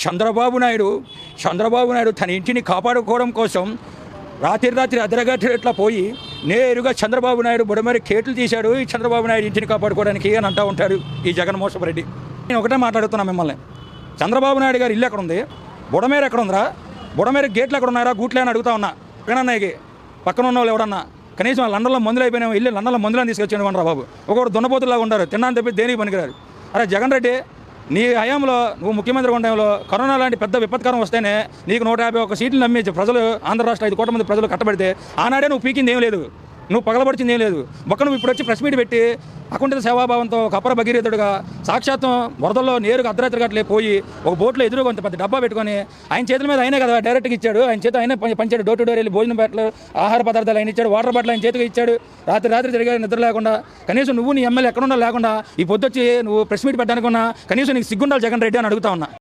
చంద్రబాబు నాయుడు తన ఇంటిని కాపాడుకోవడం కోసం రాత్రి అర్ధరాత్రి పోయి నేరుగా చంద్రబాబు నాయుడు బుడమేర కేట్లు తీశాడు ఈ చంద్రబాబు నాయుడు ఇంటిని కాపాడుకోవడానికి అని అంటూ ఉంటాడు ఈ జగన్మోహన్ రెడ్డి. నేను ఒకటే మాట్లాడుతున్నా మిమ్మల్ని, చంద్రబాబు నాయుడు గారి ఇల్లు ఎక్కడ ఉంది, బుడమేర ఎక్కడ ఉందిరా, బుడమేర గేట్లు ఎక్కడ ఉన్నారా, గూట్లే అని అడుగుతా ఉన్నా. పక్కనన్నాయికి పక్కన ఉన్న వాళ్ళు ఎవడన్నా కనీసం లండన్లో మందులు అయిపోయినా ఇల్లు లండన్లో మందులను తీసుకొచ్చాడు అనరా బాబు. ఒకరు దున్నపోతులాగా ఉంటారు, తిన్నాను తప్పి దేనికి పనికిరారు. అరే జగన్ రెడ్డి, నీ హయాంలో నువ్వు ముఖ్యమంత్రి ఉన్న టైంలో కరోనా లాంటి పెద్ద విపత్కరం వస్తేనే నీకు 151 సీట్లు నమ్మి ప్రజలు ఆంధ్ర రాష్ట్ర 5 కోట్ల మంది ప్రజలు కట్టబడితే ఆనాడే నువ్వు పీకింది ఏం లేదు, నువ్వు పగలబడిచింది ఏం లేదు. నువ్వు ఇప్పుడు వచ్చి ప్రెస్ మీట్ పెట్టి అకుంఠిత సేవాభావంతో ఒక అపర భగీరథుడుగా సాక్షాత్తం వరదల్లో నేరుగా అర్ధరాత్రి గట్లే పోయి ఒక బోట్లో ఎదురుగా కొంత పెద్ద డబ్బా పెట్టుకొని ఆయన చేతుల మీద అయినా కదా డైరెక్ట్గా ఇచ్చాడు, ఆయన చేత ఆయన పంచాడు. డోర్ టు డోర్ వెళ్ళి భోజనం బట్టలు ఆహార పదార్థాలు ఆయన ఇచ్చాడు, వాటర్ బాటిల్ ఆయన చేతికి ఇచ్చాడు. రాత్రి తిరిగా నిద్ర లేకుండా కనీసం నువ్వు నీ ఎమ్మెల్యే ఎక్కడున్నా లేకుండా ఈ పొద్దుచ్చి నువ్వు ప్రెస్ మీట్ పెట్టడానికి ఉన్నా కనీసం నీకు సిగ్గుండాలి జగన్ రెడ్డి అని అడుగుతా ఉన్నా.